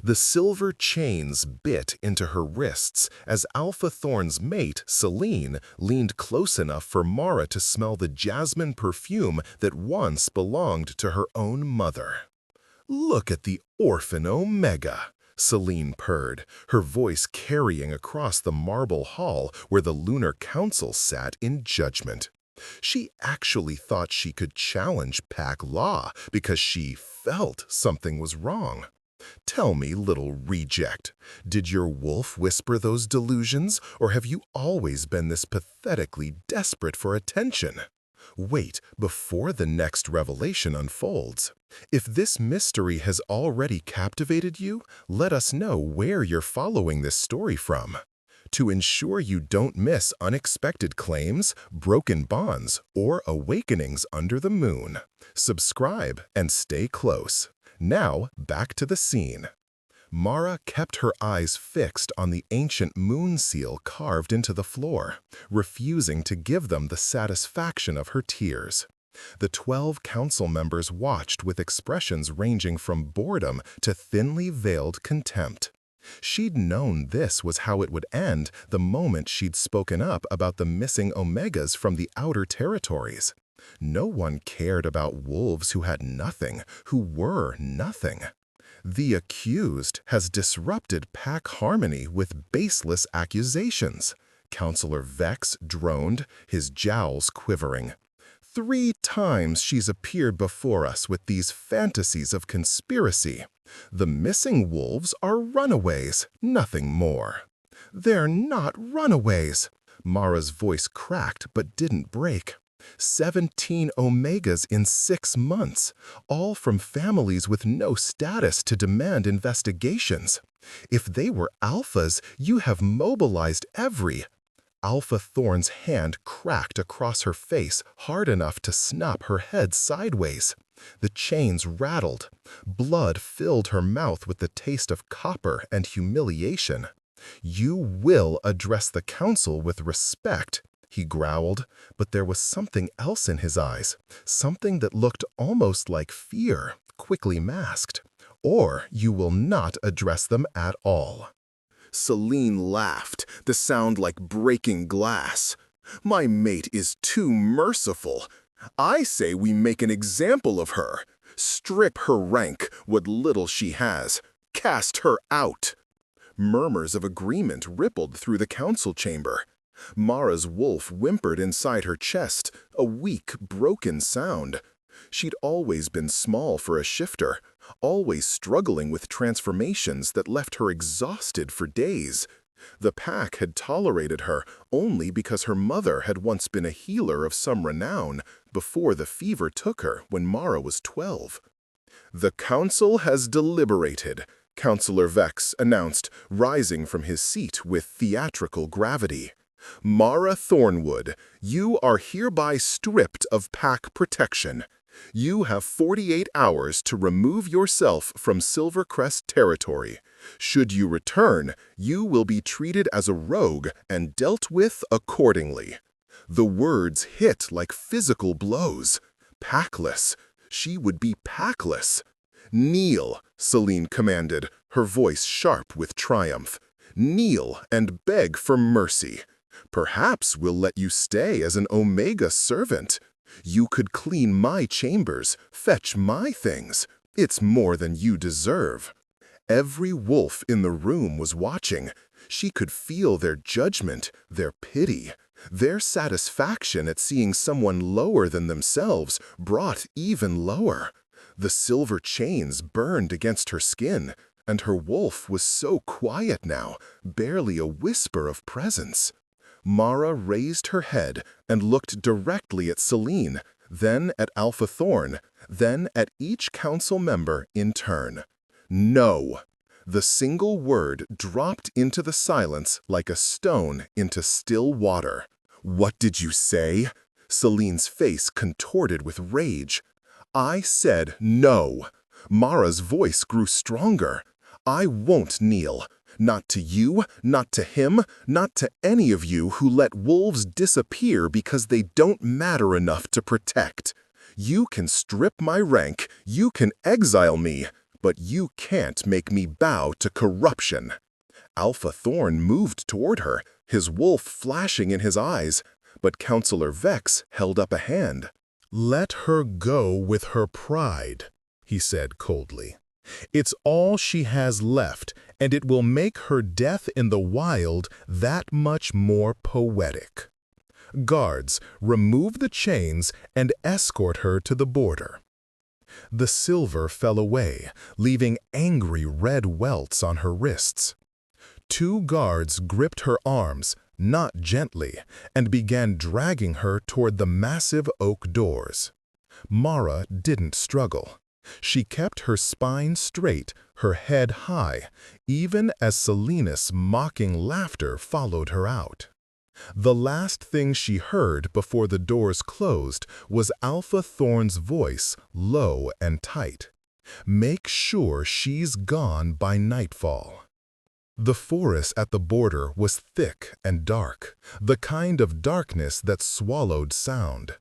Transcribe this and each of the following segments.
The silver chains bit into her wrists as Alpha Thorn's mate, Selene, leaned close enough for Mara to smell the jasmine perfume that once belonged to her own mother. "Look at the orphan Omega," Selene purred, her voice carrying across the marble hall where the Lunar Council sat in judgment. She actually thought she could challenge pack law because she felt something was wrong. "Tell me, little reject, did your wolf whisper those delusions, or have you always been this pathetically desperate for attention? Wait before the next revelation unfolds. If this mystery has already captivated you, let us know where you're following this story from. To ensure you don't miss unexpected claims, broken bonds, or awakenings under the moon, subscribe and stay close. Now, back to the scene." Mara kept her eyes fixed on the ancient moon seal carved into the floor, refusing to give them the satisfaction of her tears. The 12 council members watched with expressions ranging from boredom to thinly veiled contempt. She'd known this was how it would end the moment she'd spoken up about the missing Omegas from the outer territories. No one cared about wolves who had nothing, who were nothing. The accused has disrupted pack harmony with baseless accusations. Councillor Vex droned, his jowls quivering. 3 times she's appeared before us with these fantasies of conspiracy. The missing wolves are runaways, nothing more. "They're not runaways." Mara's voice cracked but didn't break. 17 Omegas in 6 months, all from families with no status to demand investigations. If they were alphas, you have mobilized every— Alpha Thorn's hand cracked across her face hard enough to snap her head sideways. The chains rattled. Blood filled her mouth with the taste of copper and humiliation. "You will address the council with respect," he growled, but there was something else in his eyes, something that looked almost like fear, quickly masked. "Or you will not address them at all." Selene laughed, the sound like breaking glass. "My mate is too merciful. I say we make an example of her. Strip her rank, what little she has. Cast her out." Murmurs of agreement rippled through the council chamber. Mara's wolf whimpered inside her chest, a weak, broken sound. She'd always been small for a shifter, always struggling with transformations that left her exhausted for days. The pack had tolerated her only because her mother had once been a healer of some renown before the fever took her when Mara was 12. "The council has deliberated," Councillor Vex announced, rising from his seat with theatrical gravity. "Mara Thornwood, you are hereby stripped of pack protection. You have 48 hours to remove yourself from Silvercrest territory. Should you return, you will be treated as a rogue and dealt with accordingly." The words hit like physical blows. Packless. She would be packless. "Kneel," Selene commanded, her voice sharp with triumph. "Kneel and beg for mercy. Perhaps we'll let you stay as an Omega servant. You could clean my chambers, fetch my things. It's more than you deserve." Every wolf in the room was watching. She could feel their judgment, their pity, their satisfaction at seeing someone lower than themselves brought even lower. The silver chains burned against her skin, and her wolf was so quiet now, barely a whisper of presence. Mara raised her head and looked directly at Selene, then at Alpha Thorn, then at each council member in turn. "No." The single word dropped into the silence like a stone into still water. "What did you say?" Selene's face contorted with rage. "I said no." Mara's voice grew stronger. "I won't kneel. Not to you, not to him, not to any of you who let wolves disappear because they don't matter enough to protect. You can strip my rank, you can exile me, but you can't make me bow to corruption." Alpha Thorn moved toward her, his wolf flashing in his eyes, but Counselor Vex held up a hand. "Let her go with her pride," he said coldly. "It's all she has left, and it will make her death in the wild that much more poetic. Guards, remove the chains and escort her to the border." The silver fell away, leaving angry red welts on her wrists. 2 guards gripped her arms, not gently, and began dragging her toward the massive oak doors. Mara didn't struggle. She kept her spine straight, her head high, even as Selena's mocking laughter followed her out. The last thing she heard before the doors closed was Alpha Thorn's voice, low and tight. "Make sure she's gone by nightfall." The forest at the border was thick and dark, the kind of darkness that swallowed sound.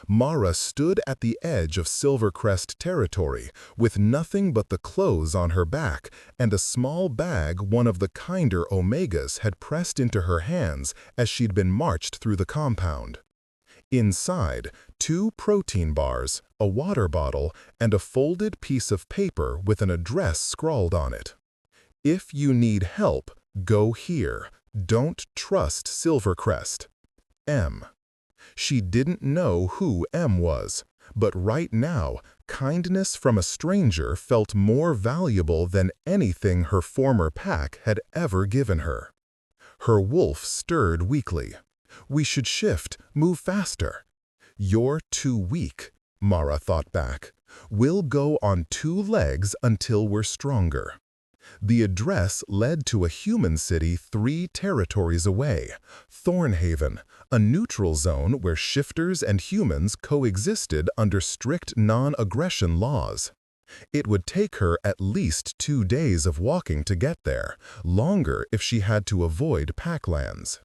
Mara stood at the edge of Silvercrest territory, with nothing but the clothes on her back and a small bag one of the kinder Omegas had pressed into her hands as she'd been marched through the compound. Inside, 2 protein bars, a water bottle, and a folded piece of paper with an address scrawled on it. "If you need help, go here. Don't trust Silvercrest. M." She didn't know who M was, but right now, kindness from a stranger felt more valuable than anything her former pack had ever given her. Her wolf stirred weakly. "We should shift, move faster." "You're too weak," Mara thought back. "We'll go on 2 legs until we're stronger." The address led to a human city 3 territories away, Thornhaven, a neutral zone where shifters and humans coexisted under strict non-aggression laws. It would take her at least 2 days of walking to get there, longer if she had to avoid packlands.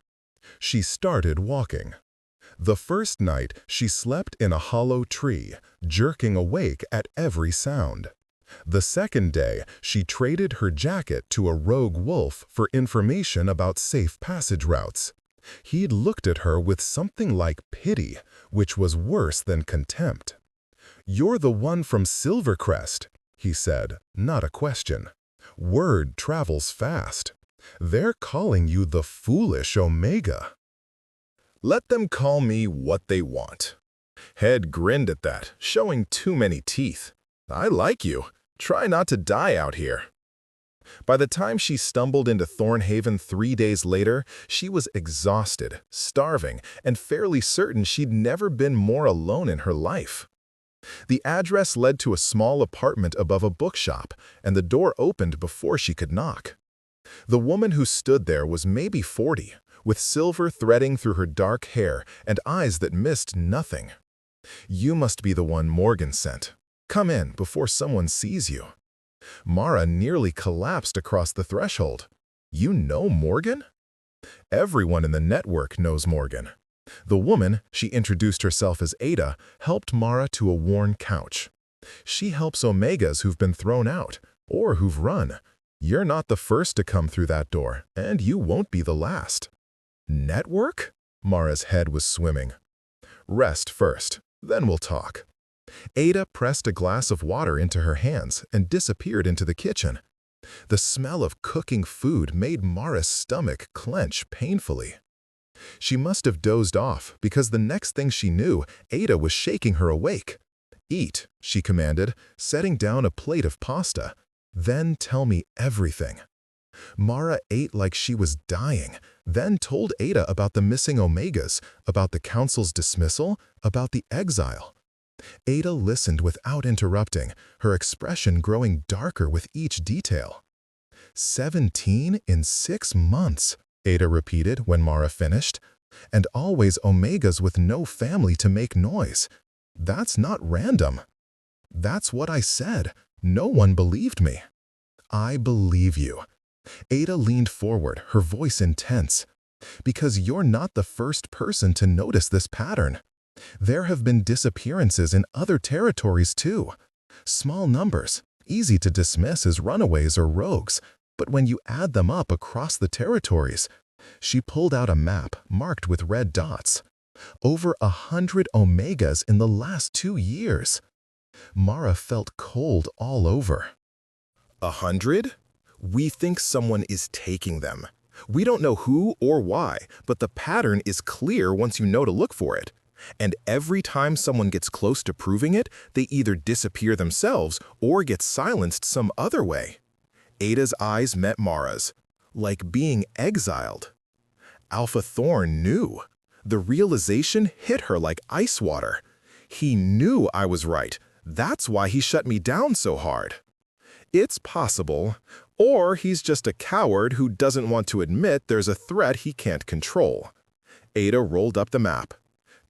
She started walking. The first night, she slept in a hollow tree, jerking awake at every sound. The second day, she traded her jacket to a rogue wolf for information about safe passage routes. He'd looked at her with something like pity, which was worse than contempt. "You're the one from Silvercrest," he said, not a question. "Word travels fast. They're calling you the foolish Omega." "Let them call me what they want." Head grinned at that, showing too many teeth. "I like you. Try not to die out here." By the time she stumbled into Thornhaven 3 days later, she was exhausted, starving, and fairly certain she'd never been more alone in her life. The address led to a small apartment above a bookshop, and the door opened before she could knock. The woman who stood there was maybe 40, with silver threading through her dark hair and eyes that missed nothing. "You must be the one Morgan sent. Come in before someone sees you." Mara nearly collapsed across the threshold. "You know Morgan?" Everyone in the network knows Morgan. The woman, she introduced herself as Ada, helped Mara to a worn couch. "She helps Omegas who've been thrown out, or who've run. You're not the first to come through that door, and you won't be the last." "Network?" Mara's head was swimming. "Rest first, then we'll talk." Ada pressed a glass of water into her hands and disappeared into the kitchen. The smell of cooking food made Mara's stomach clench painfully. She must have dozed off because the next thing she knew, Ada was shaking her awake. "Eat," she commanded, setting down a plate of pasta. "Then tell me everything." Mara ate like she was dying, then told Ada about the missing Omegas, about the Council's dismissal, about the exile. Ada listened without interrupting, her expression growing darker with each detail. 17 in 6 months, Ada repeated when Mara finished. "And always Omegas with no family to make noise. That's not random." "That's what I said. No one believed me." "I believe you." Ada leaned forward, her voice intense. "Because you're not the first person to notice this pattern. There have been disappearances in other territories too. Small numbers, easy to dismiss as runaways or rogues, but when you add them up across the territories, she pulled out a map marked with red dots. Over 100 Omegas in the last 2 years. Mara felt cold all over. 100? We think someone is taking them. We don't know who or why, but the pattern is clear once you know to look for it. And every time someone gets close to proving it, they either disappear themselves or get silenced some other way. Ada's eyes met Mara's, like being exiled. Alpha Thorn knew. The realization hit her like ice water. He knew I was right. That's why he shut me down so hard. It's possible, or he's just a coward who doesn't want to admit there's a threat he can't control. Ada rolled up the map.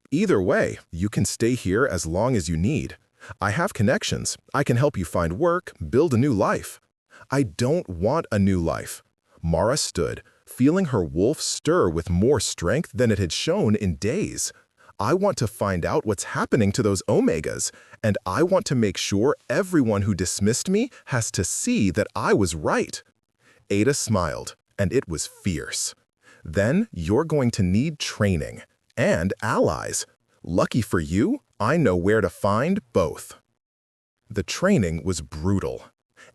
Either way, you can stay here as long as you need. I have connections. I can help you find work, build a new life. I don't want a new life. Mara stood, feeling her wolf stir with more strength than it had shown in days. I want to find out what's happening to those Omegas, and I want to make sure everyone who dismissed me has to see that I was right. Ada smiled, and it was fierce. Then you're going to need training and allies. Lucky for you, I know where to find both. The training was brutal.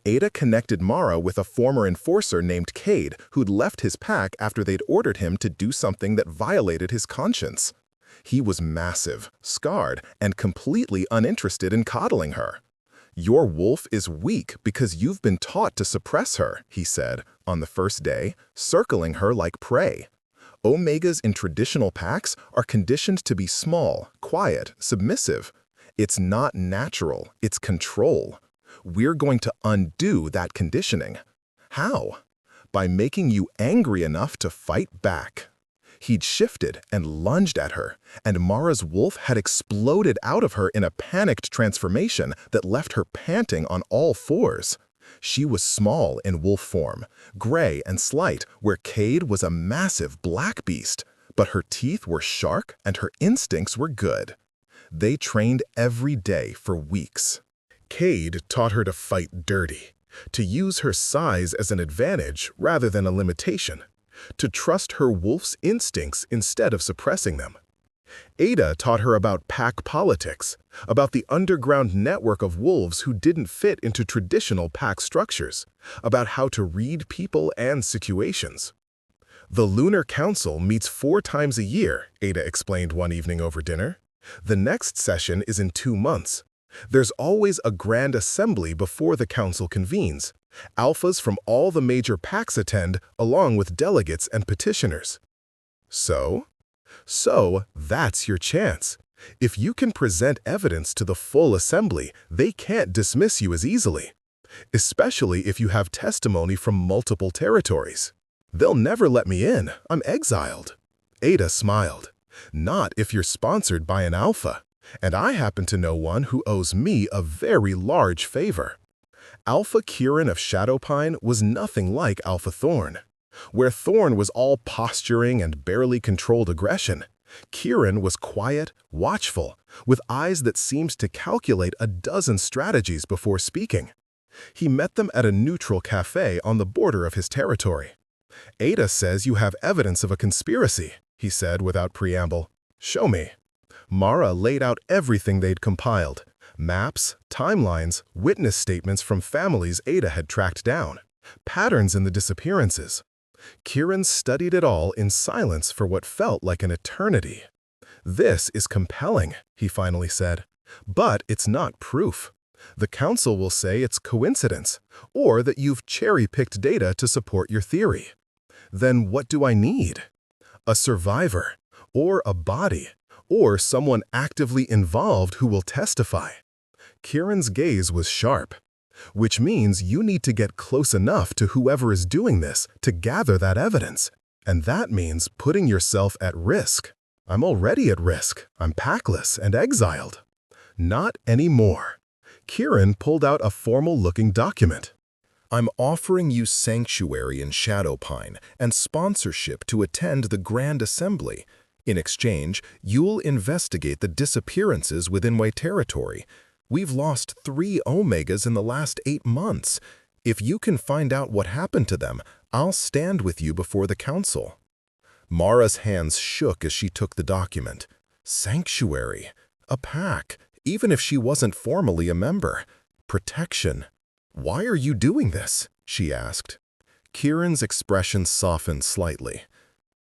Ada connected Mara with a former enforcer named Cade who'd left his pack after they'd ordered him to do something that violated his conscience. He was massive, scarred, and completely uninterested in coddling her. Your wolf is weak because you've been taught to suppress her, he said, on the first day, circling her like prey. Omegas in traditional packs are conditioned to be small, quiet, submissive. It's not natural, it's control. We're going to undo that conditioning. How? By making you angry enough to fight back. He'd shifted and lunged at her, and Mara's wolf had exploded out of her in a panicked transformation that left her panting on all fours. She was small in wolf form, gray and slight, where Cade was a massive black beast, but her teeth were sharp and her instincts were good. They trained every day for weeks. Cade taught her to fight dirty, to use her size as an advantage rather than a limitation, to trust her wolf's instincts instead of suppressing them. Ada taught her about pack politics, about the underground network of wolves who didn't fit into traditional pack structures, about how to read people and situations. The Lunar Council meets 4 times a year, Ada explained one evening over dinner. The next session is in 2 months. There's always a grand assembly before the council convenes. Alphas from all the major packs attend, along with delegates and petitioners. So that's your chance. If you can present evidence to the full assembly, they can't dismiss you as easily, especially if you have testimony from multiple territories. They'll never let me in. I'm exiled. Ada smiled. Not if you're sponsored by an alpha. And I happen to know one who owes me a very large favor. Alpha Kieran of Shadowpine was nothing like Alpha Thorn. Where Thorn was all posturing and barely controlled aggression, Kieran was quiet, watchful, with eyes that seemed to calculate a dozen strategies before speaking. He met them at a neutral cafe on the border of his territory. Ada says you have evidence of a conspiracy, he said without preamble. Show me. Mara laid out everything they'd compiled. Maps, timelines, witness statements from families Ada had tracked down, patterns in the disappearances. Kieran studied it all in silence for what felt like an eternity. This is compelling, he finally said, but it's not proof. The council will say it's coincidence, or that you've cherry-picked data to support your theory. Then what do I need? A survivor, or a body, or someone actively involved who will testify. Kieran's gaze was sharp, which means you need to get close enough to whoever is doing this to gather that evidence. And that means putting yourself at risk. I'm already at risk. I'm packless and exiled. Not anymore. Kieran pulled out a formal-looking document. I'm offering you sanctuary in Shadowpine and sponsorship to attend the Grand Assembly. In exchange, you'll investigate the disappearances within my territory. We've lost 3 Omegas in the last 8 months. If you can find out what happened to them, I'll stand with you before the council." Mara's hands shook as she took the document. Sanctuary. A pack, even if she wasn't formally a member. Protection. "Why are you doing this?" she asked. Kieran's expression softened slightly.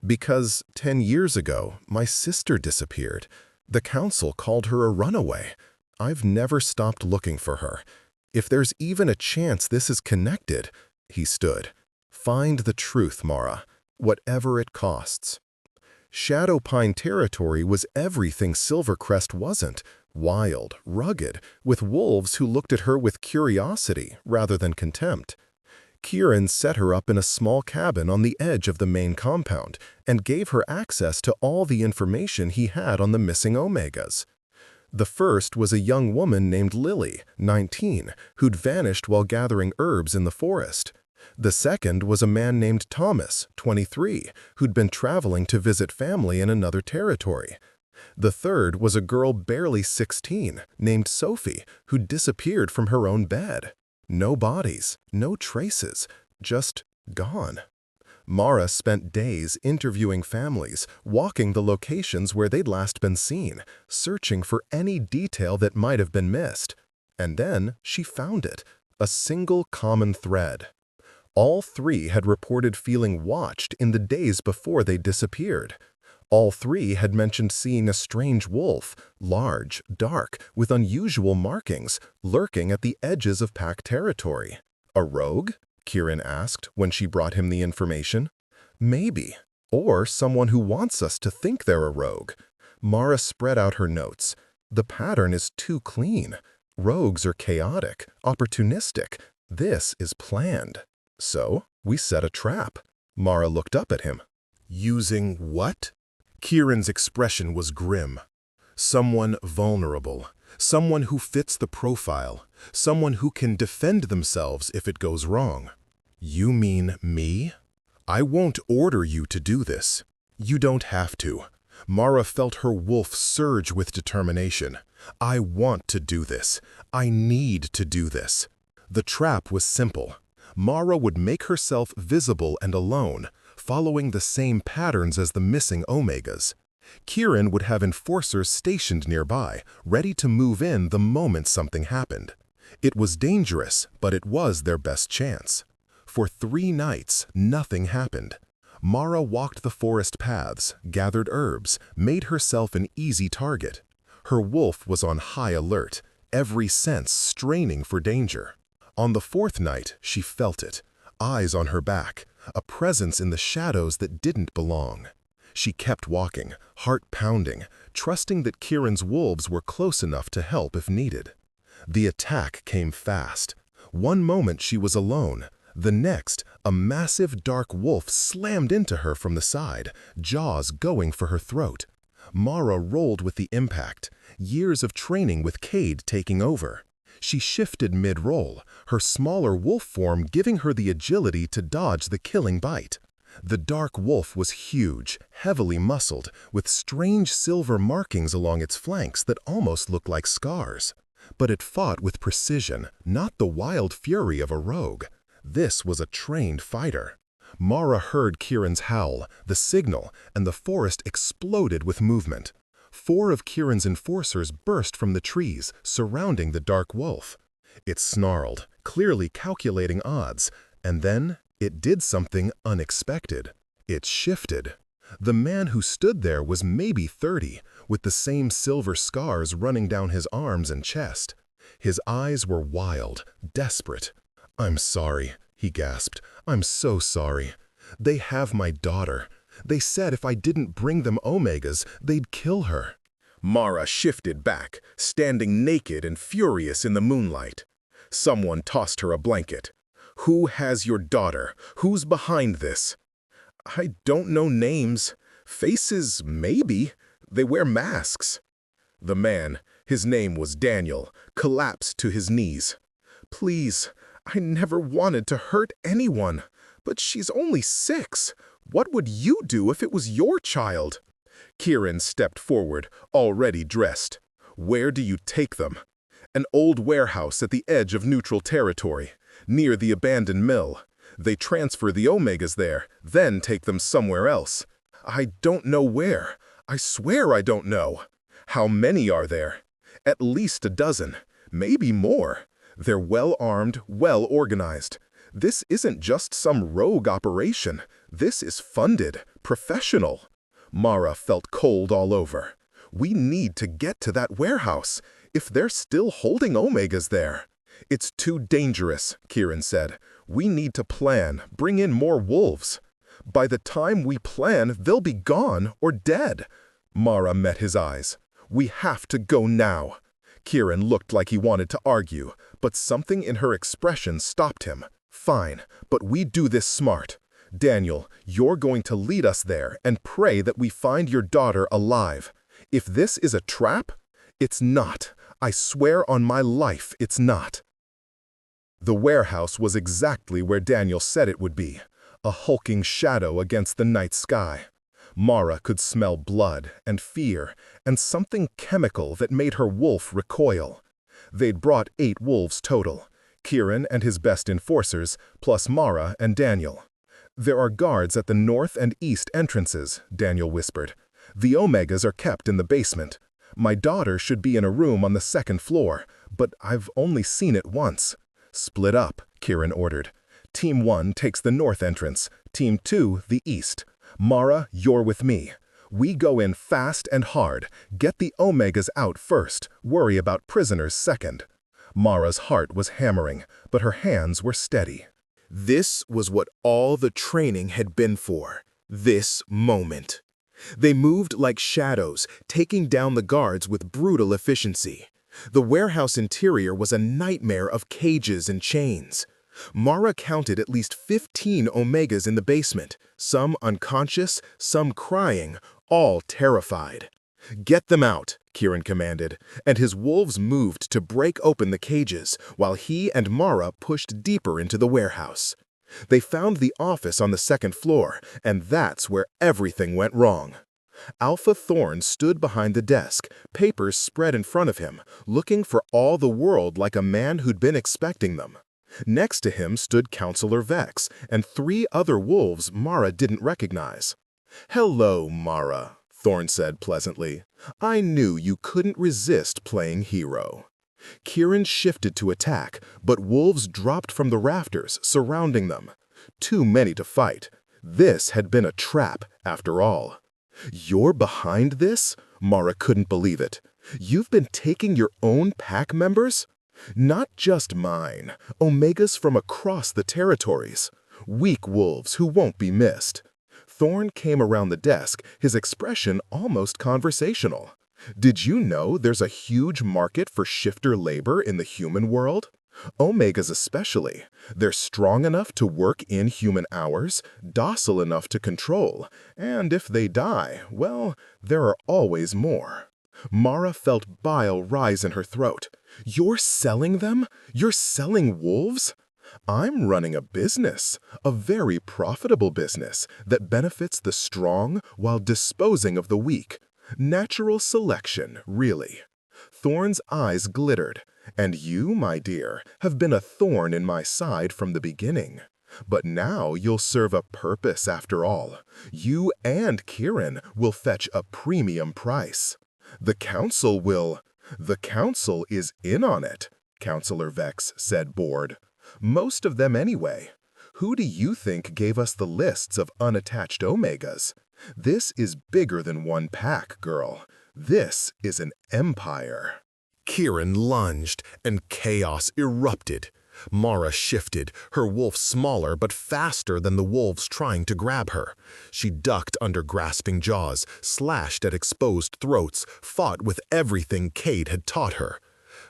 "Because 10 years ago, my sister disappeared. The council called her a runaway. I've never stopped looking for her. If there's even a chance this is connected," he stood. "Find the truth, Mara, whatever it costs." Shadow Pine territory was everything Silvercrest wasn't. Wild, rugged, with wolves who looked at her with curiosity rather than contempt. Kieran set her up in a small cabin on the edge of the main compound and gave her access to all the information he had on the missing Omegas. The first was a young woman named Lily, 19, who'd vanished while gathering herbs in the forest. The second was a man named Thomas, 23, who'd been traveling to visit family in another territory. The third was a girl barely 16, named Sophie, who'd disappeared from her own bed. No bodies, no traces, just gone. Mara spent days interviewing families, walking the locations where they'd last been seen, searching for any detail that might have been missed. And then she found it, a single common thread. All 3 had reported feeling watched in the days before they disappeared. All 3 had mentioned seeing a strange wolf, large, dark, with unusual markings, lurking at the edges of pack territory. "A rogue?" Kieran asked when she brought him the information. "Maybe. Or someone who wants us to think they're a rogue." Mara spread out her notes. "The pattern is too clean. Rogues are chaotic, opportunistic. This is planned. So, we set a trap." Mara looked up at him. "Using what?" Kieran's expression was grim. "Someone vulnerable. Someone who fits the profile. Someone who can defend themselves if it goes wrong." "You mean me?" "I won't order you to do this. You don't have to." Mara felt her wolf surge with determination. "I want to do this. I need to do this." The trap was simple. Mara would make herself visible and alone, following the same patterns as the missing Omegas. Kieran would have enforcers stationed nearby, ready to move in the moment something happened. It was dangerous, but it was their best chance. For 3 nights, nothing happened. Mara walked the forest paths, gathered herbs, made herself an easy target. Her wolf was on high alert, every sense straining for danger. On the 4th night, she felt it, eyes on her back, a presence in the shadows that didn't belong. She kept walking, heart pounding, trusting that Kieran's wolves were close enough to help if needed. The attack came fast. One moment she was alone. The next, a massive dark wolf slammed into her from the side, jaws going for her throat. Mara rolled with the impact, years of training with Cade taking over. She shifted mid-roll, her smaller wolf form giving her the agility to dodge the killing bite. The dark wolf was huge, heavily muscled, with strange silver markings along its flanks that almost looked like scars. But it fought with precision, not the wild fury of a rogue. This was a trained fighter. Mara heard Kieran's howl, the signal, and the forest exploded with movement. 4 of Kieran's enforcers burst from the trees, surrounding the dark wolf. It snarled, clearly calculating odds, and then it did something unexpected. It shifted. The man who stood there was maybe 30, with the same silver scars running down his arms and chest. His eyes were wild, desperate. "I'm sorry," he gasped. "I'm so sorry. They have my daughter. They said if I didn't bring them Omegas, they'd kill her." Mara shifted back, standing naked and furious in the moonlight. Someone tossed her a blanket. "Who has your daughter? Who's behind this?" "I don't know names. Faces, maybe. They wear masks." The man, his name was Daniel, collapsed to his knees. "Please, I never wanted to hurt anyone. But she's only 6. What would you do if it was your child?" Kieran stepped forward, already dressed. "Where do you take them?" An old warehouse at the edge of neutral territory, near the abandoned mill. They transfer the Omegas there, then take them somewhere else. I don't know where. I swear I don't know. How many are there? At least a dozen, maybe more. They're well-armed, well-organized. This isn't just some rogue operation. This is funded, professional. Mara felt cold all over. We need to get to that warehouse, if they're still holding Omegas there. It's too dangerous, Kieran said. We need to plan, bring in more wolves. By the time we plan, they'll be gone or dead. Mara met his eyes. We have to go now. Kieran looked like he wanted to argue, but something in her expression stopped him. Fine, but we do this smart. Daniel, you're going to lead us there and pray that we find your daughter alive. If this is a trap, it's not. I swear on my life it's not. The warehouse was exactly where Daniel said it would be, a hulking shadow against the night sky. Mara could smell blood and fear and something chemical that made her wolf recoil. They'd brought 8 wolves total, Kieran and his best enforcers, plus Mara and Daniel. There are guards at the north and east entrances, Daniel whispered. The Omegas are kept in the basement. My daughter should be in a room on the 2nd floor, but I've only seen it once. Split up, Kieran ordered. Team 1 takes the north entrance, Team 2 the east. Mara, you're with me. We go in fast and hard, get the Omegas out first, worry about prisoners second. Mara's heart was hammering, but her hands were steady. This was what all the training had been for, this moment. They moved like shadows, taking down the guards with brutal efficiency. The warehouse interior was a nightmare of cages and chains. Mara counted at least 15 Omegas in the basement, some unconscious, some crying, all terrified. Get them out, Kieran commanded, and his wolves moved to break open the cages while he and Mara pushed deeper into the warehouse. They found the office on the 2nd floor, and that's where everything went wrong. Alpha Thorn stood behind the desk, papers spread in front of him, looking for all the world like a man who'd been expecting them. Next to him stood Counselor Vex and 3 other wolves Mara didn't recognize. "Hello, Mara," Thorn said pleasantly. "I knew you couldn't resist playing hero." Kieran shifted to attack, but wolves dropped from the rafters, surrounding them. Too many to fight. This had been a trap, after all. "You're behind this?" Mara couldn't believe it. "You've been taking your own pack members?" "Not just mine. Omegas from across the territories. Weak wolves who won't be missed." Thorn came around the desk, his expression almost conversational. "Did you know there's a huge market for shifter labor in the human world? Omegas especially. They're strong enough to work in human hours, docile enough to control, and if they die, well, there are always more." Mara felt bile rise in her throat. "You're selling them? You're selling wolves?" "I'm running a business, a very profitable business that benefits the strong while disposing of the weak. Natural selection, really." Thorn's eyes glittered. "And you, my dear, have been a thorn in my side from the beginning. But now you'll serve a purpose after all. You and Kieran will fetch a premium price. The council will—" "The council is in on it," Counselor Vex said, bored. "Most of them anyway. Who do you think gave us the lists of unattached Omegas? This is bigger than one pack, girl. This is an empire." Kieran lunged, and chaos erupted. Mara shifted, her wolf smaller but faster than the wolves trying to grab her. She ducked under grasping jaws, slashed at exposed throats, fought with everything Cade had taught her.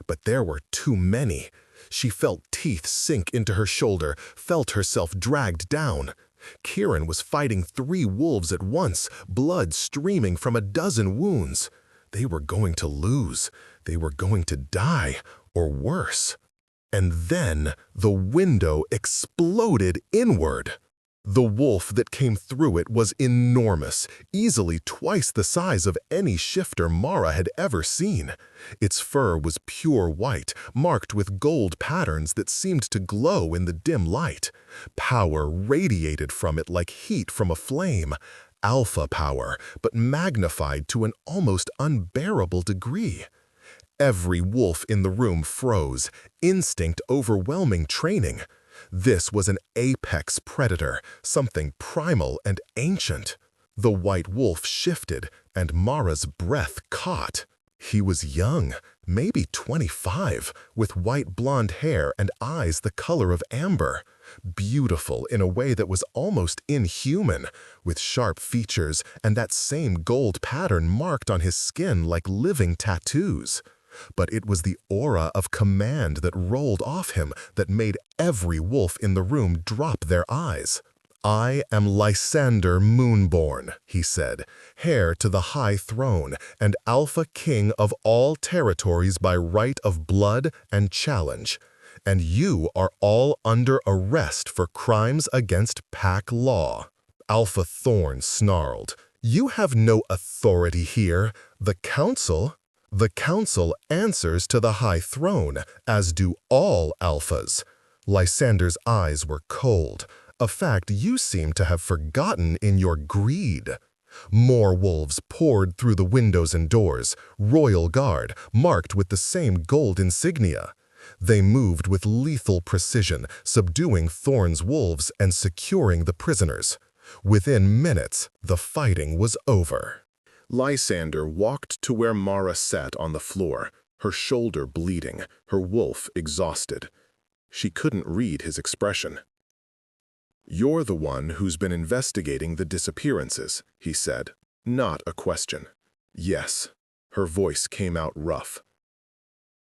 But there were too many. She felt teeth sink into her shoulder, felt herself dragged down. Kieran was fighting 3 wolves at once, blood streaming from a dozen wounds. They were going to lose. They were going to die, or worse. And then the window exploded inward. The wolf that came through it was enormous, easily twice the size of any shifter Mara had ever seen. Its fur was pure white, marked with gold patterns that seemed to glow in the dim light. Power radiated from it like heat from a flame. Alpha power, but magnified to an almost unbearable degree. Every wolf in the room froze, instinct overwhelming training. This was an apex predator, something primal and ancient. The white wolf shifted, and Mara's breath caught. He was young, maybe 25, with white blonde hair and eyes the color of amber. Beautiful in a way that was almost inhuman, with sharp features and that same gold pattern marked on his skin like living tattoos. But it was the aura of command that rolled off him that made every wolf in the room drop their eyes. "I am Lysander Moonborn," he said, heir to the high throne and alpha king of all territories by right of blood and challenge. And you are all under arrest for crimes against pack law. Alpha Thorn snarled, "You have no authority here. The council answers to the high throne, as do all alphas." Lysander's eyes were cold, a fact you seem to have forgotten in your greed. More wolves poured through the windows and doors, royal guard, marked with the same gold insignia. They moved with lethal precision, subduing Thorn's wolves and securing the prisoners. Within minutes, the fighting was over. Lysander walked to where Mara sat on the floor, her shoulder bleeding, her wolf exhausted. She couldn't read his expression. "You're the one who's been investigating the disappearances," he said, not a question. "Yes." Her voice came out rough.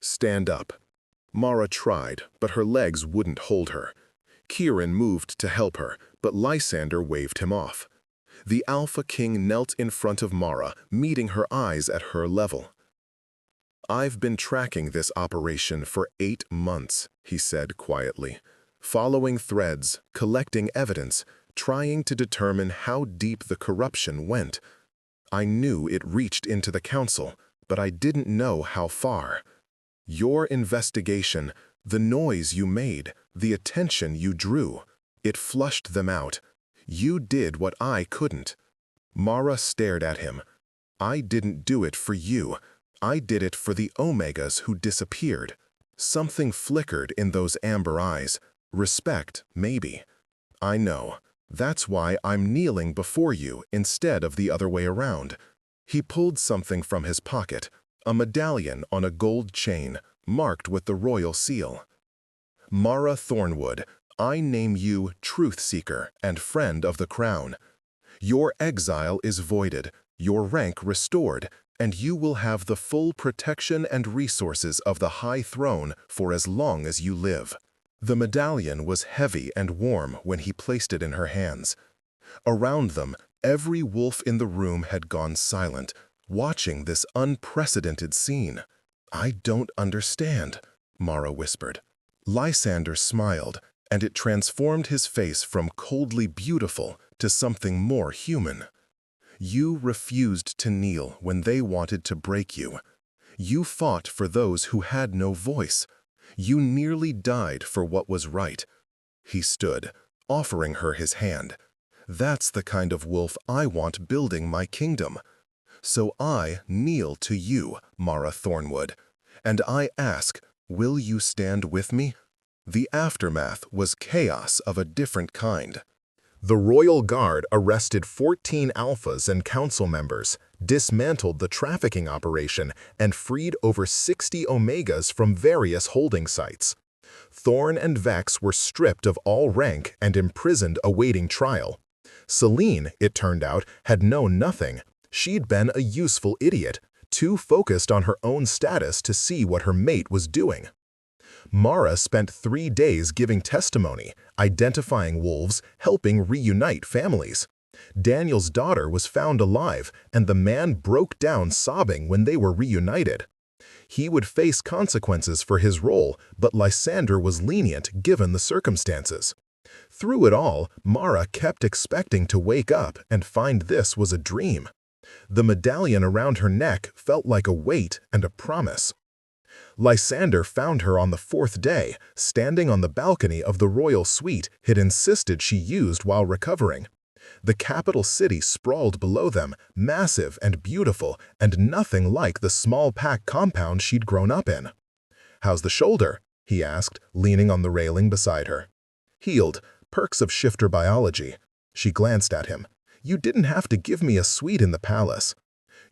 "Stand up." Mara tried, but her legs wouldn't hold her. Kieran moved to help her, but Lysander waved him off. The Alpha King knelt in front of Mara, meeting her eyes at her level. "I've been tracking this operation for 8 months," he said quietly, following threads, collecting evidence, trying to determine how deep the corruption went. I knew it reached into the council, but I didn't know how far. Your investigation, the noise you made, the attention you drew, it flushed them out. You did what I couldn't." Mara stared at him. "I didn't do it for you. I did it for the Omegas who disappeared." Something flickered in those amber eyes. Respect, maybe. "I know. That's why I'm kneeling before you instead of the other way around." He pulled something from his pocket, a medallion on a gold chain, marked with the royal seal. "Mara Thornwood, I name you Truth Seeker and Friend of the Crown. Your exile is voided, your rank restored, and you will have the full protection and resources of the High Throne for as long as you live." The medallion was heavy and warm when he placed it in her hands. Around them, every wolf in the room had gone silent, watching this unprecedented scene. "I don't understand," Mara whispered. Lysander smiled, and it transformed his face from coldly beautiful to something more human. "You refused to kneel when they wanted to break you. You fought for those who had no voice. You nearly died for what was right." He stood, offering her his hand. "That's the kind of wolf I want building my kingdom. So I kneel to you, Mara Thornwood, and I ask, will you stand with me?" The aftermath was chaos of a different kind. The Royal Guard arrested 14 alphas and council members, dismantled the trafficking operation, and freed over 60 omegas from various holding sites. Thorn and Vex were stripped of all rank and imprisoned awaiting trial. Selene, it turned out, had known nothing. She'd been a useful idiot, too focused on her own status to see what her mate was doing. Mara spent 3 days giving testimony, identifying wolves, helping reunite families. Daniel's daughter was found alive, and the man broke down sobbing when they were reunited. He would face consequences for his role, but Lysander was lenient given the circumstances. Through it all, Mara kept expecting to wake up and find this was a dream. The medallion around her neck felt like a weight and a promise. Lysander found her on the fourth day, standing on the balcony of the royal suite he'd insisted she used while recovering. The capital city sprawled below them, massive and beautiful, and nothing like the small pack compound she'd grown up in. "How's the shoulder?" he asked, leaning on the railing beside her. "Healed. Perks of shifter biology." She glanced at him. "You didn't have to give me a suite in the palace.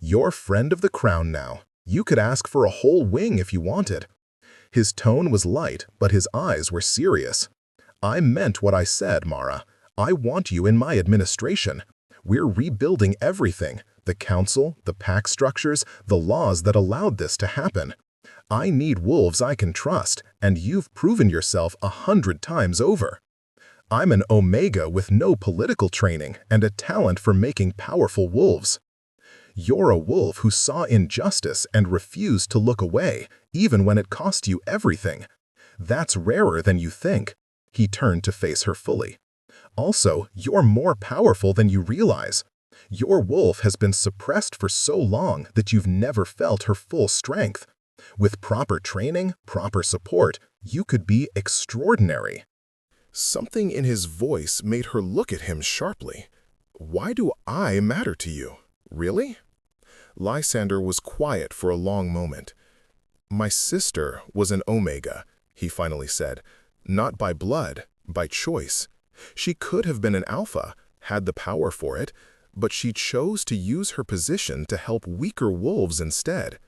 You're friend of the crown now. You could ask for a whole wing if you wanted." His tone was light, but his eyes were serious. "I meant what I said, Mara. I want you in my administration. We're rebuilding everything, the council, the pack structures, the laws that allowed this to happen. I need wolves I can trust, and you've proven yourself 100 times over. I'm an Omega with no political training and a talent for making powerful wolves. You're a wolf who saw injustice and refused to look away, even when it cost you everything. That's rarer than you think." He turned to face her fully. "Also, you're more powerful than you realize. Your wolf has been suppressed for so long that you've never felt her full strength. With proper training, proper support, you could be extraordinary." Something in his voice made her look at him sharply. "Why do I matter to you? Really?" Lysander was quiet for a long moment. "My sister was an Omega," he finally said. "Not by blood, by choice. She could have been an Alpha, had the power for it, but she chose to use her position to help weaker wolves instead.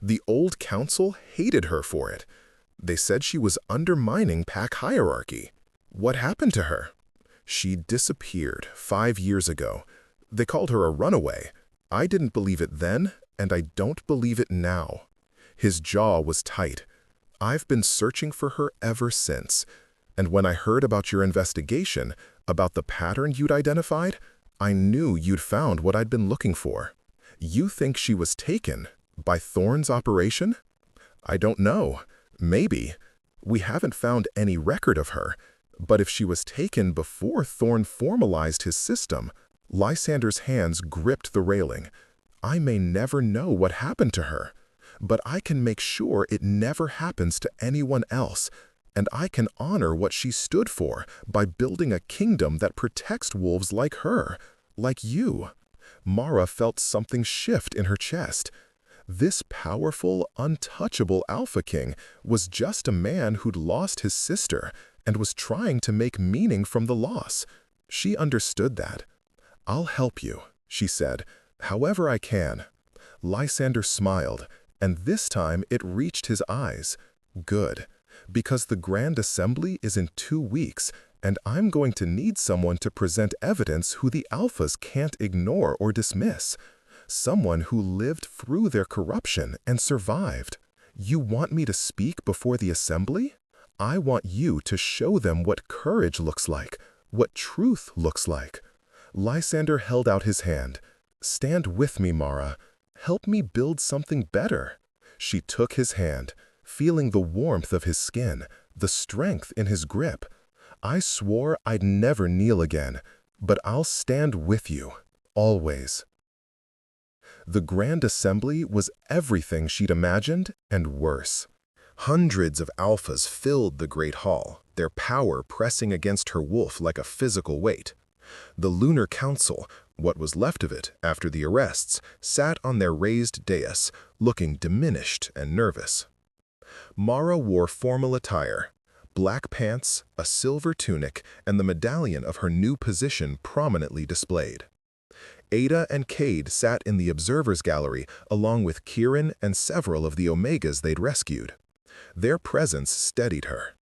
The old council hated her for it. They said she was undermining pack hierarchy. What happened to her? She disappeared 5 years ago. They called her a runaway. I didn't believe it then, and I don't believe it now." His jaw was tight. "I've been searching for her ever since. And when I heard about your investigation, about the pattern you'd identified, I knew you'd found what I'd been looking for. You think she was taken by Thorn's operation? I don't know. Maybe. We haven't found any record of her. But if she was taken before Thorn formalized his system," Lysander's hands gripped the railing, "I may never know what happened to her. But I can make sure it never happens to anyone else. And I can honor what she stood for by building a kingdom that protects wolves like her, like you." Mara felt something shift in her chest. This powerful, untouchable Alpha King was just a man who'd lost his sister and was trying to make meaning from the loss. She understood that. "I'll help you," she said, "however I can." Lysander smiled, and this time it reached his eyes. "Good. Because the Grand Assembly is in 2 weeks, and I'm going to need someone to present evidence who the Alphas can't ignore or dismiss. Someone who lived through their corruption and survived. You want me to speak before the Assembly? I want you to show them what courage looks like, what truth looks like." Lysander held out his hand. "Stand with me, Mara. Help me build something better." She took his hand, feeling the warmth of his skin, the strength in his grip. "I swore I'd never kneel again, but I'll stand with you, always." The Grand Assembly was everything she'd imagined and worse. Hundreds of Alphas filled the Great Hall, their power pressing against her wolf like a physical weight. The Lunar Council, what was left of it after the arrests, sat on their raised dais, looking diminished and nervous. Mara wore formal attire, black pants, a silver tunic, and the medallion of her new position prominently displayed. Ada and Cade sat in the observers' gallery along with Kieran and several of the Omegas they'd rescued. Their presence steadied her.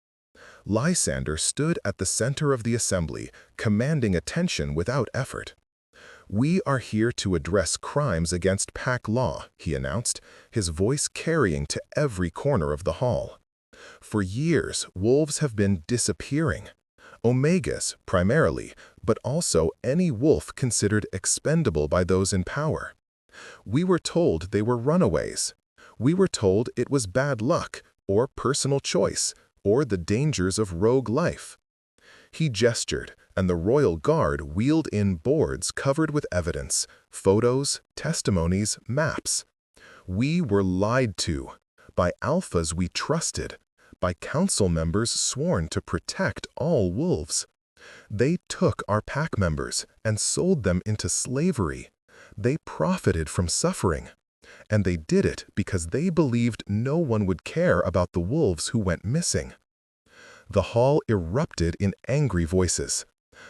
Lysander stood at the center of the assembly, commanding attention without effort. "We are here to address crimes against pack law," he announced, his voice carrying to every corner of the hall. "For years, wolves have been disappearing. Omegas, primarily, but also any wolf considered expendable by those in power. We were told they were runaways. We were told it was bad luck, or personal choice, or the dangers of rogue life." He gestured, and the royal guard wheeled in boards covered with evidence, photos, testimonies, maps. We were lied to, by alphas we trusted, by council members sworn to protect all wolves. They took our pack members and sold them into slavery. They profited from suffering. And they did it because they believed no one would care about the wolves who went missing. The hall erupted in angry voices.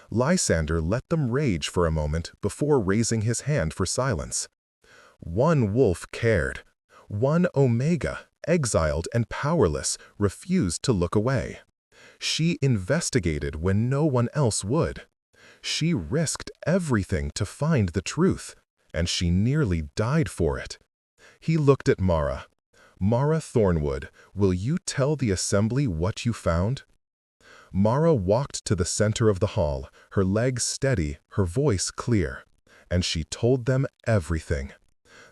Lysander let them rage for a moment before raising his hand for silence. One wolf cared. One Omega, exiled and powerless, refused to look away. She investigated when no one else would. She risked everything to find the truth, and she nearly died for it. He looked at Mara. "Mara Thornwood, will you tell the assembly what you found?" Mara walked to the center of the hall, her legs steady, her voice clear. And she told them everything.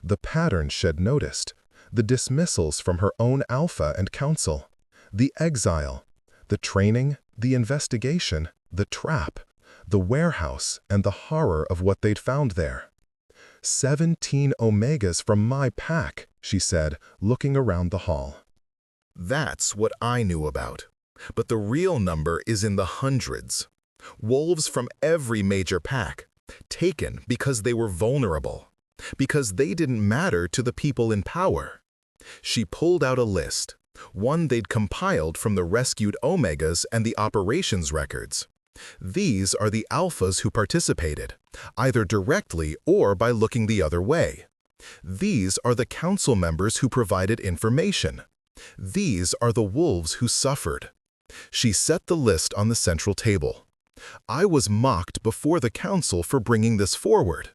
The pattern she'd noticed, the dismissals from her own alpha and council, the exile, the training, the investigation, the trap, the warehouse, and the horror of what they'd found there. 17 Omegas from my pack, she said, looking around the hall. That's what I knew about. But the real number is in the hundreds. Wolves from every major pack, taken because they were vulnerable, because they didn't matter to the people in power. She pulled out a list, one they'd compiled from the rescued Omegas and the operations records. These are the alphas who participated, either directly or by looking the other way. These are the council members who provided information. These are the wolves who suffered. She set the list on the central table. I was mocked before the council for bringing this forward.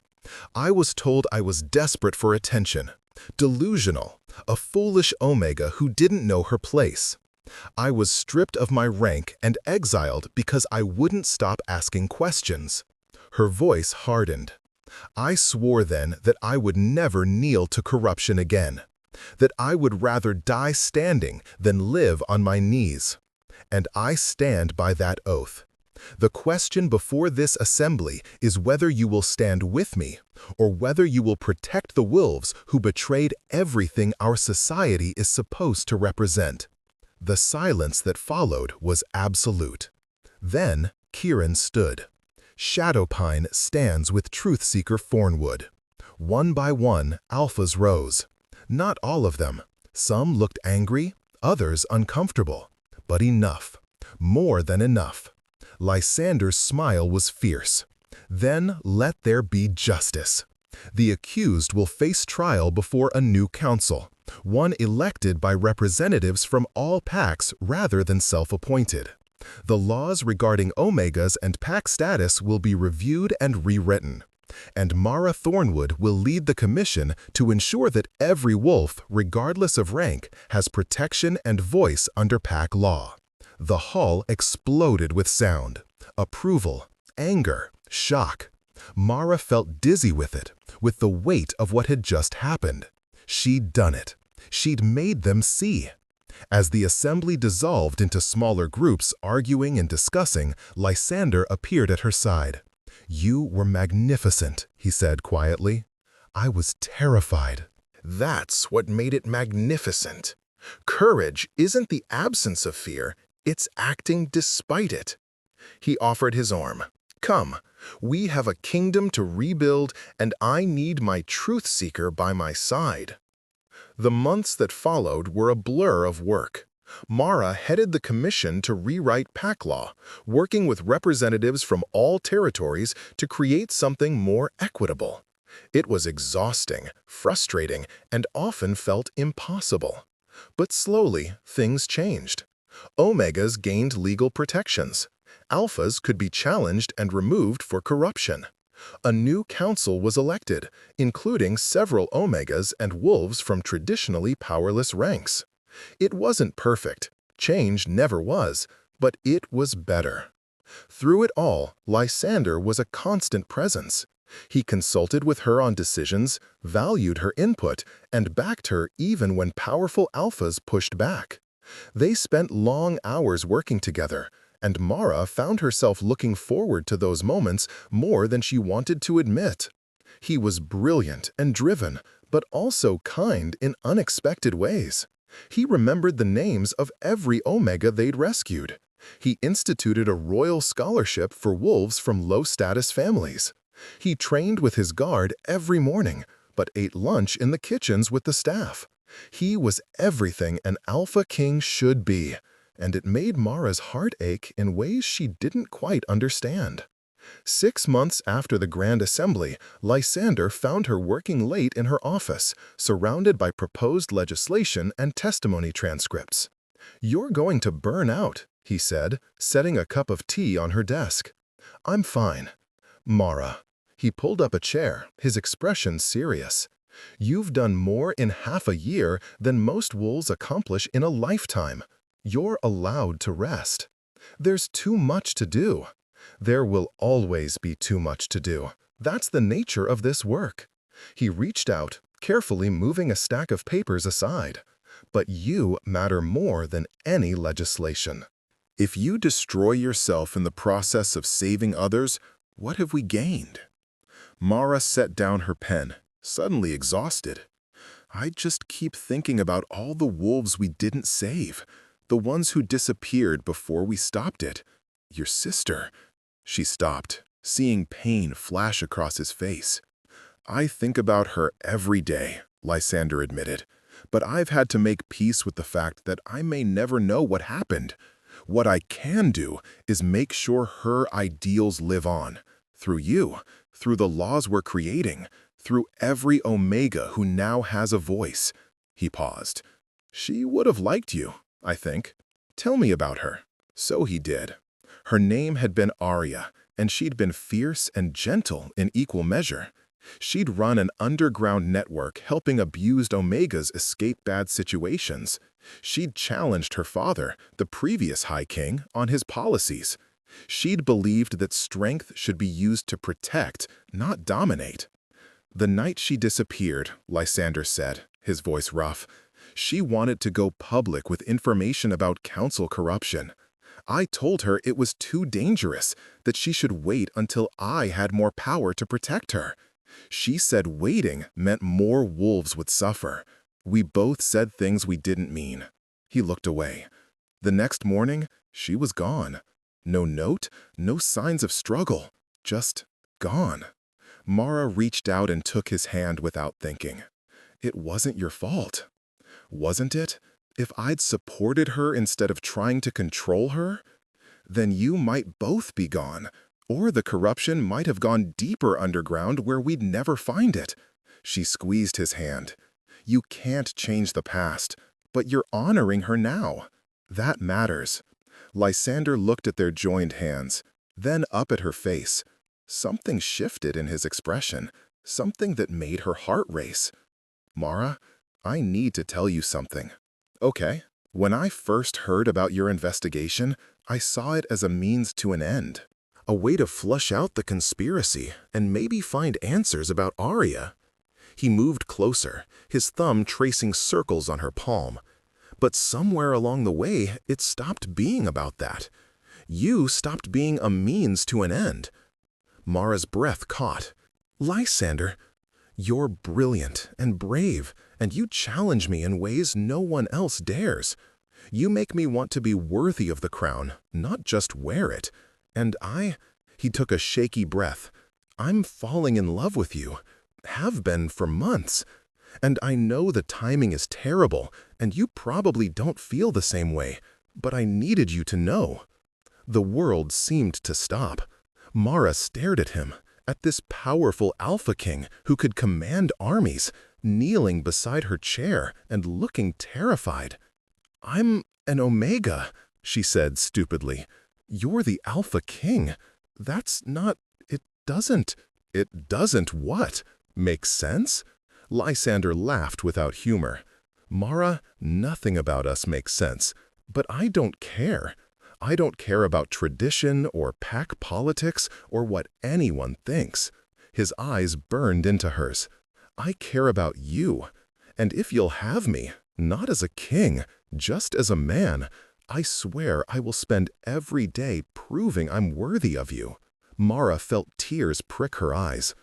I was told I was desperate for attention, delusional, a foolish Omega who didn't know her place. I was stripped of my rank and exiled because I wouldn't stop asking questions. Her voice hardened. I swore then that I would never kneel to corruption again, that I would rather die standing than live on my knees. And I stand by that oath. The question before this assembly is whether you will stand with me or whether you will protect the wolves who betrayed everything our society is supposed to represent. The silence that followed was absolute. Then Kieran stood. Shadowpine stands with Truthseeker Thornwood. One by one, alphas rose. Not all of them. Some looked angry, others uncomfortable. But enough. More than enough. Lysander's smile was fierce. Then let there be justice. The accused will face trial before a new council, one elected by representatives from all packs rather than self-appointed. The laws regarding Omegas and pack status will be reviewed and rewritten. And Mara Thornwood will lead the commission to ensure that every wolf, regardless of rank, has protection and voice under pack law. The hall exploded with sound, approval, anger, shock. Mara felt dizzy with it, with the weight of what had just happened. She'd done it. She'd made them see. As the assembly dissolved into smaller groups arguing and discussing, Lysander appeared at her side. "You were magnificent," he said quietly. "I was terrified." That's what made it magnificent. Courage isn't the absence of fear, it's acting despite it. He offered his arm. "Come, we have a kingdom to rebuild, and I need my truth seeker by my side." The months that followed were a blur of work. Mara headed the commission to rewrite pack law, working with representatives from all territories to create something more equitable. It was exhausting, frustrating, and often felt impossible. But slowly, things changed. Omegas gained legal protections. Alphas could be challenged and removed for corruption. A new council was elected, including several Omegas and wolves from traditionally powerless ranks. It wasn't perfect, change never was, but it was better. Through it all, Lysander was a constant presence. He consulted with her on decisions, valued her input, and backed her even when powerful alphas pushed back. They spent long hours working together, And Mara found herself looking forward to those moments more than she wanted to admit. He was brilliant and driven, but also kind in unexpected ways. He remembered the names of every Omega they'd rescued. He instituted a royal scholarship for wolves from low-status families. He trained with his guard every morning, but ate lunch in the kitchens with the staff. He was everything an Alpha King should be, and it made Mara's heart ache in ways she didn't quite understand. 6 months after the Grand Assembly, Lysander found her working late in her office, surrounded by proposed legislation and testimony transcripts. "You're going to burn out," he said, setting a cup of tea on her desk. "I'm fine." "Mara." He pulled up a chair, his expression serious. "You've done more in half a year than most wolves accomplish in a lifetime. You're allowed to rest. There's too much to do. There will always be too much to do. That's the nature of this work." He reached out, carefully moving a stack of papers aside. "But you matter more than any legislation. If you destroy yourself in the process of saving others, what have we gained?" Mara set down her pen, suddenly exhausted. "I just keep thinking about all the wolves we didn't save, the ones who disappeared before we stopped it. Your sister." She stopped, seeing pain flash across his face. "I think about her every day," Lysander admitted, "but I've had to make peace with the fact that I may never know what happened. What I can do is make sure her ideals live on, through you, through the laws we're creating, through every Omega who now has a voice." He paused. "She would have liked you, I think. Tell me about her." So he did. Her name had been Arya, and she'd been fierce and gentle in equal measure. She'd run an underground network helping abused Omegas escape bad situations. She'd challenged her father, the previous High King, on his policies. She'd believed that strength should be used to protect, not dominate. "The night she disappeared," Lysander said, his voice rough, "she wanted to go public with information about council corruption. I told her it was too dangerous, that she should wait until I had more power to protect her. She said waiting meant more wolves would suffer. We both said things we didn't mean." He looked away. The next morning, she was gone. No note, no signs of struggle, just gone. Mara reached out and took his hand without thinking. "It wasn't your fault." "Wasn't it? If I'd supported her instead of trying to control her? Then you might both be gone, or the corruption might have gone deeper underground where we'd never find it." She squeezed his hand. "You can't change the past, but you're honoring her now. That matters." Lysander looked at their joined hands, then up at her face. Something shifted in his expression, something that made her heart race. "Mara, I need to tell you something." "Okay." "When I first heard about your investigation, I saw it as a means to an end. A way to flush out the conspiracy and maybe find answers about Arya." He moved closer, his thumb tracing circles on her palm. "But somewhere along the way, it stopped being about that. You stopped being a means to an end." Mara's breath caught. "Lysander, you're brilliant and brave, and you challenge me in ways no one else dares. You make me want to be worthy of the crown, not just wear it. And He took a shaky breath. "I'm falling in love with you. Have been for months. And I know the timing is terrible, and you probably don't feel the same way, but I needed you to know." The world seemed to stop. Mara stared at him, at this powerful Alpha King who could command armies, kneeling beside her chair and looking terrified. "I'm an Omega," she said stupidly. "You're the Alpha King. That's not... It doesn't... It doesn't what? Make sense?" Lysander laughed without humor. "Mara, nothing about us makes sense. But I don't care. I don't care about tradition or pack politics or what anyone thinks." His eyes burned into hers. "I care about you. And if you'll have me, not as a king, just as a man, I swear I will spend every day proving I'm worthy of you." Mara felt tears prick her eyes.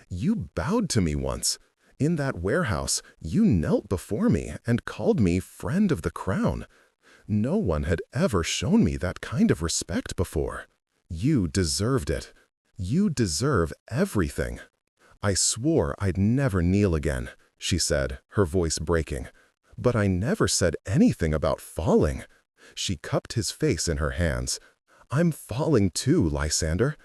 "You bowed to me once. In that warehouse, you knelt before me and called me friend of the crown. No one had ever shown me that kind of respect before. You deserved it. You deserve everything." "I swore I'd never kneel again," she said, her voice breaking. "But I never said anything about falling." She cupped his face in her hands. "I'm falling too, Lysander.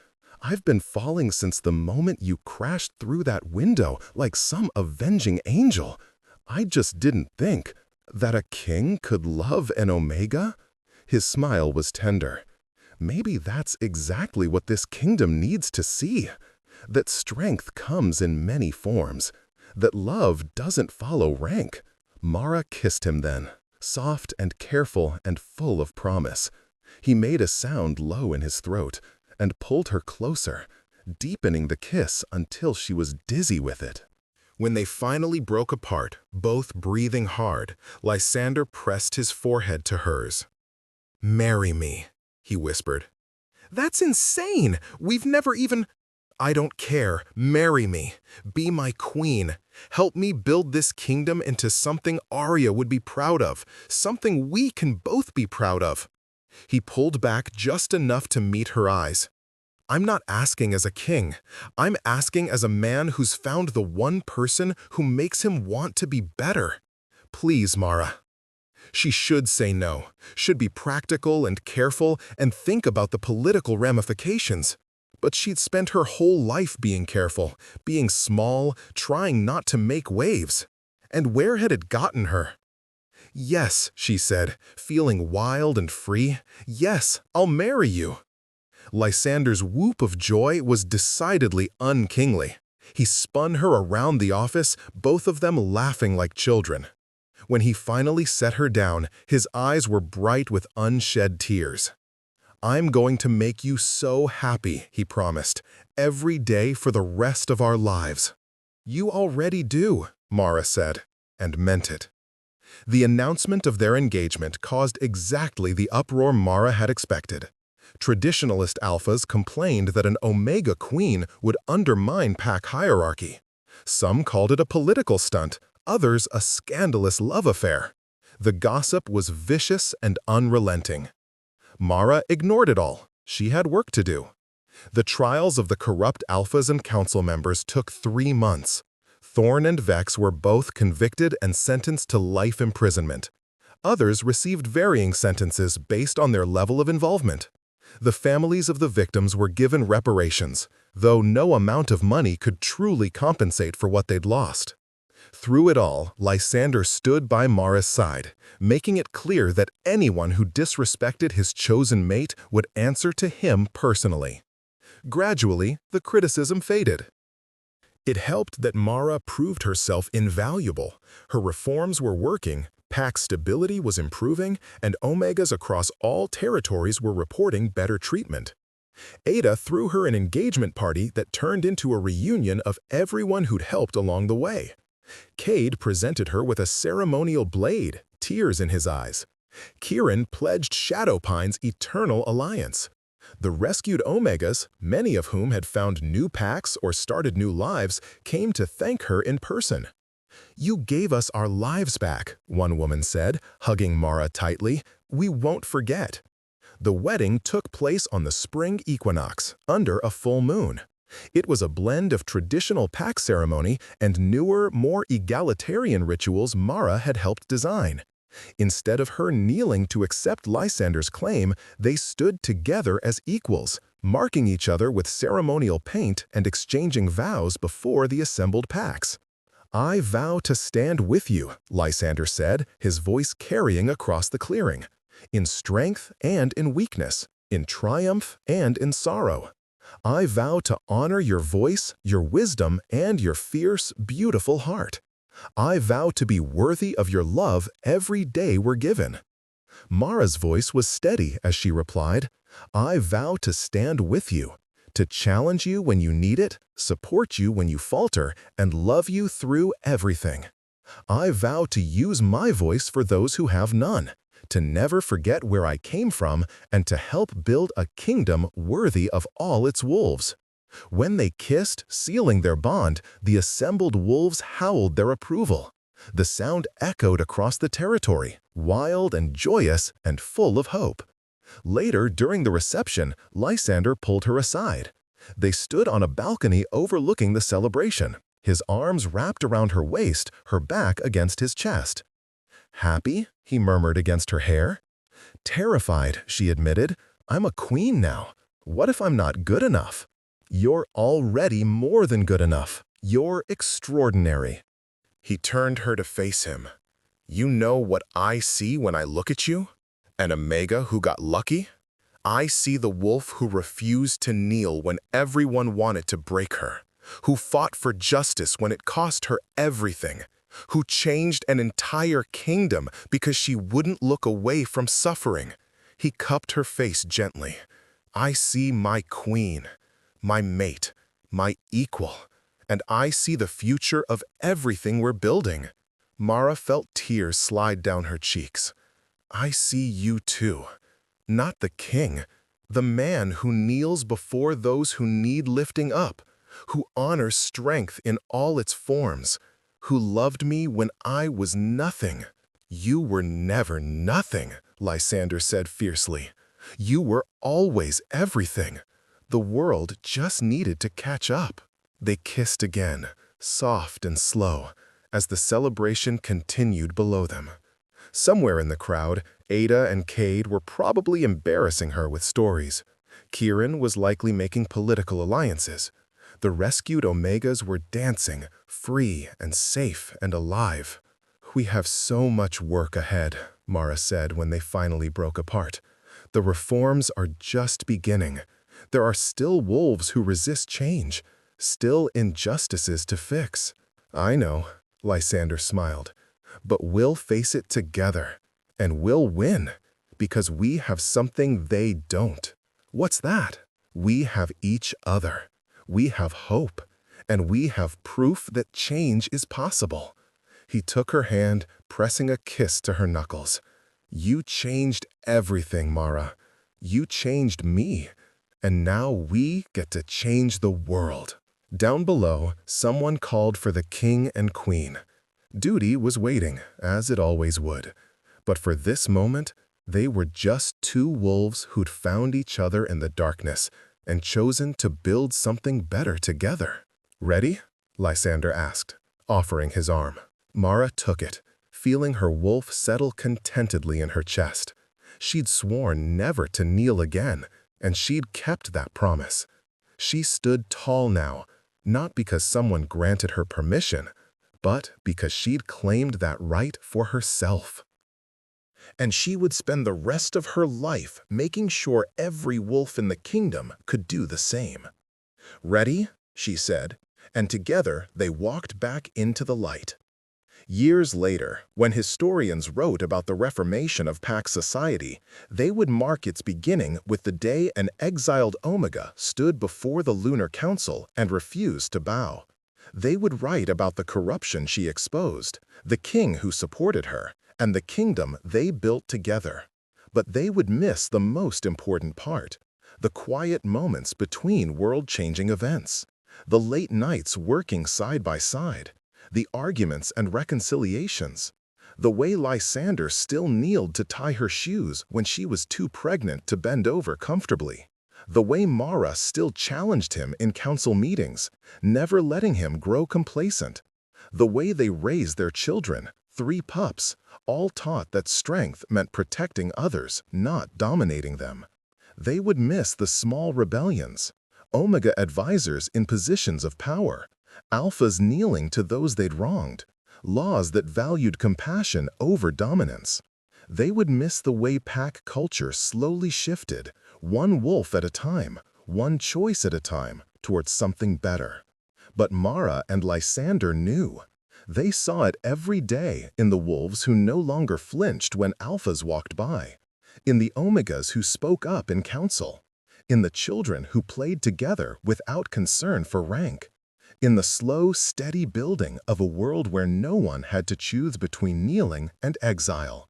I've been falling since the moment you crashed through that window like some avenging angel. I just didn't think that a king could love an Omega." His smile was tender. "Maybe that's exactly what this kingdom needs to see. That strength comes in many forms. That love doesn't follow rank." Mara kissed him then, soft and careful and full of promise. He made a sound low in his throat and pulled her closer, deepening the kiss until she was dizzy with it. When they finally broke apart, both breathing hard, Lysander pressed his forehead to hers. "Marry me," he whispered. "That's insane! We've never even—" "I don't care. Marry me. Be my queen. Help me build this kingdom into something Arya would be proud of, something we can both be proud of." He pulled back just enough to meet her eyes. "I'm not asking as a king. I'm asking as a man who's found the one person who makes him want to be better. Please, Mara." She should say no, should be practical and careful and think about the political ramifications. But she'd spent her whole life being careful, being small, trying not to make waves. And where had it gotten her? "Yes," she said, feeling wild and free. "Yes, I'll marry you." Lysander's whoop of joy was decidedly unkingly. He spun her around the office, both of them laughing like children. When he finally set her down, his eyes were bright with unshed tears. "I'm going to make you so happy," he promised, "every day for the rest of our lives." "You already do," Mara said, and meant it. The announcement of their engagement caused exactly the uproar Mara had expected. Traditionalist alphas complained that an Omega queen would undermine pack hierarchy. Some called it a political stunt, others a scandalous love affair. The gossip was vicious and unrelenting. Mara ignored it all. She had work to do. The trials of the corrupt alphas and council members took 3 months. Thorn and Vex were both convicted and sentenced to life imprisonment. Others received varying sentences based on their level of involvement. The families of the victims were given reparations, though no amount of money could truly compensate for what they'd lost. Through it all, Lysander stood by Mara's side, making it clear that anyone who disrespected his chosen mate would answer to him personally. Gradually, the criticism faded. It helped that Mara proved herself invaluable. Her reforms were working, pack stability was improving, and Omegas across all territories were reporting better treatment. Ada threw her an engagement party that turned into a reunion of everyone who'd helped along the way. Cade presented her with a ceremonial blade, tears in his eyes. Kieran pledged Shadowpine's eternal alliance. The rescued Omegas, many of whom had found new packs or started new lives, came to thank her in person. "You gave us our lives back," one woman said, hugging Mara tightly. "We won't forget." The wedding took place on the spring equinox, under a full moon. It was a blend of traditional pack ceremony and newer, more egalitarian rituals Mara had helped design. Instead of her kneeling to accept Lysander's claim, they stood together as equals, marking each other with ceremonial paint and exchanging vows before the assembled packs. "I vow to stand with you," Lysander said, his voice carrying across the clearing, "in strength and in weakness, in triumph and in sorrow. I vow to honor your voice, your wisdom, and your fierce, beautiful heart. I vow to be worthy of your love every day we're given." Mara's voice was steady as she replied, "I vow to stand with you, to challenge you when you need it, support you when you falter, and love you through everything. I vow to use my voice for those who have none, to never forget where I came from, and to help build a kingdom worthy of all its wolves." When they kissed, sealing their bond, the assembled wolves howled their approval. The sound echoed across the territory, wild and joyous and full of hope. Later, during the reception, Lysander pulled her aside. They stood on a balcony overlooking the celebration, his arms wrapped around her waist, her back against his chest. "Happy?" he murmured against her hair. "Terrified," she admitted. "I'm a queen now. What if I'm not good enough?" "You're already more than good enough. You're extraordinary." He turned her to face him. "You know what I see when I look at you? An Omega who got lucky? I see the wolf who refused to kneel when everyone wanted to break her, who fought for justice when it cost her everything, who changed an entire kingdom because she wouldn't look away from suffering." He cupped her face gently. "I see my queen, my mate, my equal, and I see the future of everything we're building." Mara felt tears slide down her cheeks. "I see you too. Not the king, the man who kneels before those who need lifting up, who honors strength in all its forms, who loved me when I was nothing." "You were never nothing," Lysander said fiercely. "You were always everything. The world just needed to catch up." They kissed again, soft and slow, as the celebration continued below them. Somewhere in the crowd, Ada and Cade were probably embarrassing her with stories. Kieran was likely making political alliances. The rescued Omegas were dancing, free and safe and alive. "We have so much work ahead," Mara said when they finally broke apart. "The reforms are just beginning. There are still wolves who resist change, still injustices to fix." "I know," Lysander smiled. "But we'll face it together, and we'll win, because we have something they don't." "What's that?" "We have each other. We have hope, and we have proof that change is possible." He took her hand, pressing a kiss to her knuckles. "You changed everything, Mara. You changed me, and now we get to change the world." Down below, someone called for the king and queen. Duty was waiting, as it always would. But for this moment, they were just two wolves who'd found each other in the darkness and chosen to build something better together. "Ready?" Lysander asked, offering his arm. Mara took it, feeling her wolf settle contentedly in her chest. She'd sworn never to kneel again, and she'd kept that promise. She stood tall now, not because someone granted her permission, but because she'd claimed that right for herself. And she would spend the rest of her life making sure every wolf in the kingdom could do the same. "Ready?" she said, and together they walked back into the light. Years later, when historians wrote about the reformation of Pack society, they would mark its beginning with the day an exiled Omega stood before the Lunar Council and refused to bow. They would write about the corruption she exposed, the king who supported her, and the kingdom they built together. But they would miss the most important part, the quiet moments between world-changing events, the late nights working side by side, the arguments and reconciliations, the way Lysander still kneeled to tie her shoes when she was too pregnant to bend over comfortably, the way Mara still challenged him in council meetings, never letting him grow complacent, the way they raised their children, 3 pups, all taught that strength meant protecting others, not dominating them. They would miss the small rebellions, Omega advisors in positions of power, alphas kneeling to those they'd wronged, laws that valued compassion over dominance. They would miss the way pack culture slowly shifted, one wolf at a time, one choice at a time, towards something better. But Mara and Lysander knew. They saw it every day in the wolves who no longer flinched when alphas walked by, in the Omegas who spoke up in council, in the children who played together without concern for rank, in the slow, steady building of a world where no one had to choose between kneeling and exile.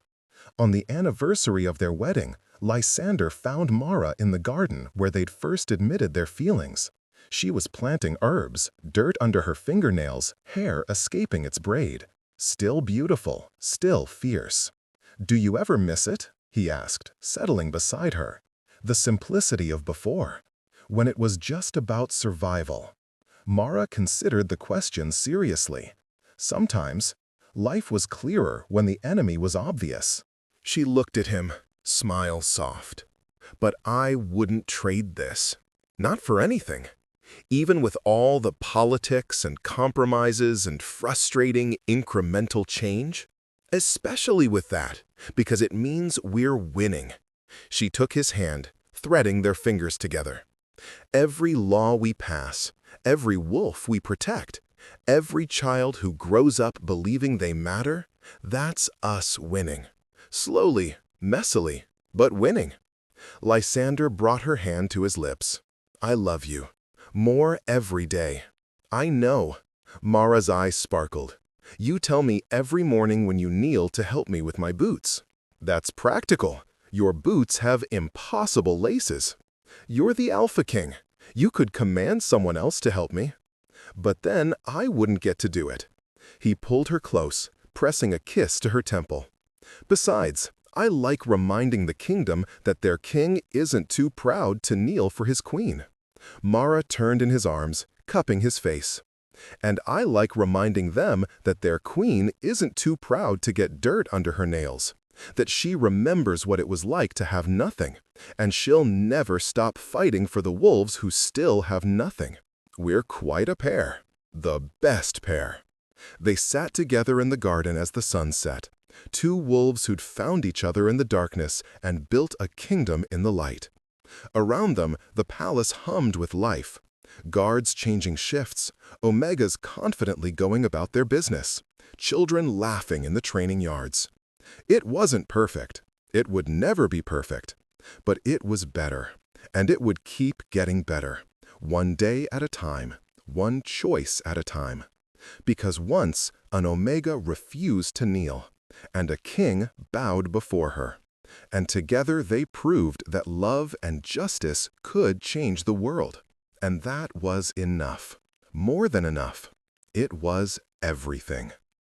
On the anniversary of their wedding, Lysander found Mara in the garden where they'd first admitted their feelings. She was planting herbs, dirt under her fingernails, hair escaping its braid. Still beautiful, still fierce. "Do you ever miss it?" he asked, settling beside her. The simplicity of before, when it was just about survival. Mara considered the question seriously. Sometimes, life was clearer when the enemy was obvious. She looked at him, smile soft. "But I wouldn't trade this. Not for anything. Even with all the politics and compromises and frustrating incremental change. Especially with that, because it means we're winning." She took his hand, threading their fingers together. "Every law we pass, every wolf we protect, every child who grows up believing they matter, that's us winning. Slowly, messily, but winning." Lysander brought her hand to his lips. "I love you. More every day." "I know." Mara's eyes sparkled. "You tell me every morning when you kneel to help me with my boots." "That's practical. Your boots have impossible laces." "You're the Alpha King. You could command someone else to help me." "But then I wouldn't get to do it." He pulled her close, pressing a kiss to her temple. "Besides, I like reminding the kingdom that their king isn't too proud to kneel for his queen." Mara turned in his arms, cupping his face. "And I like reminding them that their queen isn't too proud to get dirt under her nails, that she remembers what it was like to have nothing, and she'll never stop fighting for the wolves who still have nothing. We're quite a pair. The best pair." They sat together in the garden as the sun set, two wolves who'd found each other in the darkness and built a kingdom in the light. Around them, the palace hummed with life. Guards changing shifts, Omegas confidently going about their business, children laughing in the training yards. It wasn't perfect. It would never be perfect. But it was better, and it would keep getting better, one day at a time, one choice at a time. Because once an Omega refused to kneel, and a king bowed before her. And together they proved that love and justice could change the world. And that was enough. More than enough. It was everything.